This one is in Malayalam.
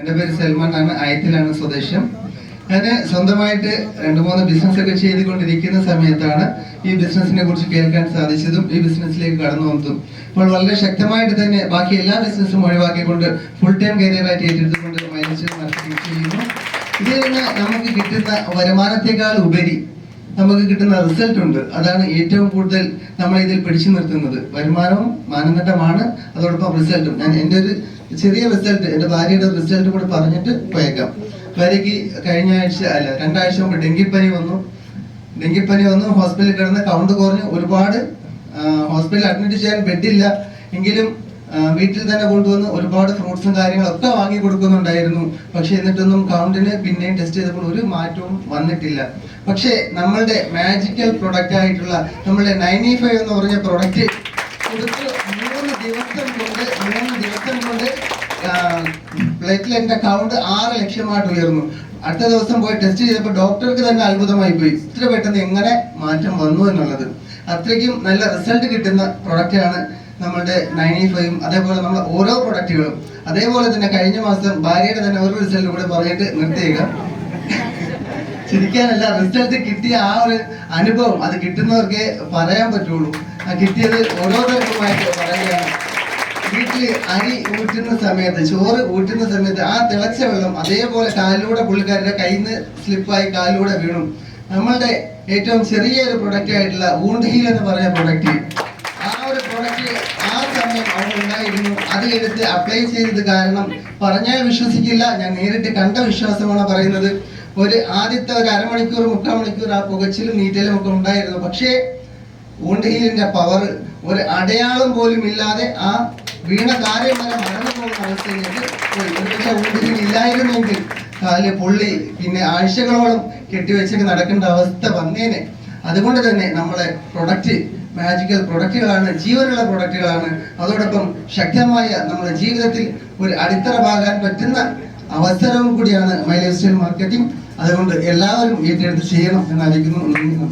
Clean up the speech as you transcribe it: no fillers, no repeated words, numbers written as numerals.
എൻ്റെ പേര് സൽമാൻ ആണ്. ആയത്തിലാണ് സ്വദേശം. ഞാൻ സ്വന്തമായിട്ട് 2-3 ബിസിനസ്സൊക്കെ ചെയ്തുകൊണ്ടിരിക്കുന്ന സമയത്താണ് ഈ ബിസിനസിനെ കുറിച്ച് കേൾക്കാൻ സാധിച്ചതും ഈ ബിസിനസ്സിലേക്ക് കടന്നു വന്നതും. അപ്പോൾ വളരെ ശക്തമായിട്ട് തന്നെ ബാക്കി എല്ലാ ബിസിനസ്സും ഒഴിവാക്കിക്കൊണ്ട് ഫുൾ ടൈം കരിയറായിട്ട് ഏറ്റെടുത്തുകൊണ്ട് മൈലേജ് മാർക്കറ്റിംഗ് ചെയ്യുന്നു. ഇതിൽ നിന്ന് നമുക്ക് കിട്ടുന്ന വരുമാനത്തെക്കാൾ ഉപരി നമുക്ക് കിട്ടുന്ന റിസൾട്ട് ഉണ്ട്. അതാണ് ഏറ്റവും കൂടുതൽ നമ്മൾ ഇതിൽ പിടിച്ചു നിർത്തുന്നത്. വരുമാനവും മാനദണ്ഡമാണ്, അതോടൊപ്പം റിസൾട്ടും. ഞാൻ എൻ്റെ ഒരു ചെറിയ റിസൾട്ട്, എൻ്റെ ഭാര്യയുടെ റിസൾട്ട് കൂടെ പറഞ്ഞിട്ട് പോയേക്കാം. ഭാര്യയ്ക്ക് കഴിഞ്ഞ ആഴ്ച 2 ആഴ്ച മുമ്പ് ഡെങ്കിപ്പനി വന്നു. ഹോസ്പിറ്റലിൽ കിടന്ന് കൗണ്ട് കുറഞ്ഞു. ഒരുപാട് ഹോസ്പിറ്റലിൽ അഡ്മിറ്റ് ചെയ്യാൻ ബെഡില്ല എങ്കിലും വീട്ടിൽ തന്നെ കൊണ്ടുവന്ന് ഒരുപാട് ഫ്രൂട്ട്സും കാര്യങ്ങളൊക്കെ വാങ്ങി കൊടുക്കുന്നുണ്ടായിരുന്നു. പക്ഷെ എന്നിട്ടൊന്നും കൗണ്ടിന് പിന്നെയും ടെസ്റ്റ് ചെയ്തപ്പോൾ ഒരു മാറ്റവും വന്നിട്ടില്ല. പക്ഷേ നമ്മളുടെ മാജിക്കൽ പ്രൊഡക്റ്റ് ആയിട്ടുള്ള നമ്മളുടെ 95 എന്ന് പറഞ്ഞ പ്രൊഡക്റ്റ് കൊടുത്ത് 3 ദിവസം കൊണ്ട് പ്ലേറ്റ്ലെറ്റിന്റെ കൗണ്ട് 6 ലക്ഷമായിട്ട് ഉയർന്നു. അടുത്ത ദിവസം പോയി ടെസ്റ്റ് ചെയ്തപ്പോൾ ഡോക്ടർക്ക് തന്നെ അത്ഭുതമായി പോയി, ഇത്ര പെട്ടെന്ന് എങ്ങനെ മാറ്റം വന്നു എന്നുള്ളത്. അത്രയ്ക്കും നല്ല റിസൾട്ട് കിട്ടുന്ന പ്രൊഡക്റ്റാണ് നമ്മളുടെ 95. അതേപോലെ നമ്മൾ ഓരോ പ്രൊഡക്റ്റുകളും. അതേപോലെ തന്നെ കഴിഞ്ഞ മാസം ഭാര്യയുടെ തന്നെ ഒരു റിസൾട്ട് കൂടെ പറഞ്ഞിട്ട് നിർത്തിയേക്ക. ചിരിക്കാനല്ല, റിസൾട്ട് കിട്ടിയ ആ ഒരു അനുഭവം അത് കിട്ടുന്നവർക്ക് പറയാൻ പറ്റുള്ളൂ. കിട്ടിയത് ഓരോരുത്തർക്കുമായിട്ട് പറയുകയാണ്. വീട്ടില് അരി ഊറ്റുന്ന സമയത്ത്, ചോറ് ഊറ്റുന്ന സമയത്ത് ആ തിളച്ച വെള്ളം അതേപോലെ കാലിലൂടെ പുള്ളിക്കാരുടെ കയ്യിൽ നിന്ന് സ്ലിപ്പായി കാലിലൂടെ വീണു. നമ്മളുടെ ഏറ്റവും ചെറിയൊരു പ്രൊഡക്റ്റ് ആയിട്ടുള്ള വൂണ്ട് ഹീൽ എന്ന് പറഞ്ഞ പ്രൊഡക്റ്റ്, ആ ഒരു പ്രൊഡക്റ്റ് ആ സമയം അവിടെ ഉണ്ടായിരുന്നു. അത് എടുത്ത് അപ്ലൈ ചെയ്തത് കാരണം പറഞ്ഞാൽ വിശ്വസിക്കില്ല, ഞാൻ നേരിട്ട് കണ്ട വിശ്വാസമാണ് പറയുന്നത്. ആദ്യത്തെ ഒരു അരമണിക്കൂർ 3/4 മണിക്കൂർ ആ പുകച്ചിലും നീറ്റലും ഒക്കെ ഉണ്ടായിരുന്നു. പക്ഷേ വൂണ്ട് ഹീലിന്റെ പവർ ഒരു അടയാളം പോലും ഇല്ലാതെ ആ വീണ കാര്യം വരെ മറന്നു പോകുന്ന അവസ്ഥയിലേക്ക് പോയി. പക്ഷെ വൂണ്ട് ഹീൽ ഇല്ലായിരുന്നെങ്കിൽ കാല് പൊള്ളി പിന്നെ ആഴ്ചകളോളം കെട്ടിവെച്ചൊക്കെ നടക്കേണ്ട അവസ്ഥ വന്നേനെ. അതുകൊണ്ട് തന്നെ നമ്മളെ പ്രൊഡക്റ്റ് മാജിക്കൽ പ്രൊഡക്റ്റുകളാണ്, ജീവനുള്ള പ്രൊഡക്റ്റുകളാണ്. അതോടൊപ്പം ശക്തമായ നമ്മുടെ ജീവിതത്തിൽ ഒരു അടിത്തറ പാകാൻ പറ്റുന്ന അവസരവും കൂടിയാണ് മൈ ലൈഫ് സ്റ്റൈൽ മാർക്കറ്റിംഗ്. അതുകൊണ്ട് എല്ലാവരും ഏറ്റെടുത്ത് ചെയ്യണം എന്നായിരിക്കുന്നു.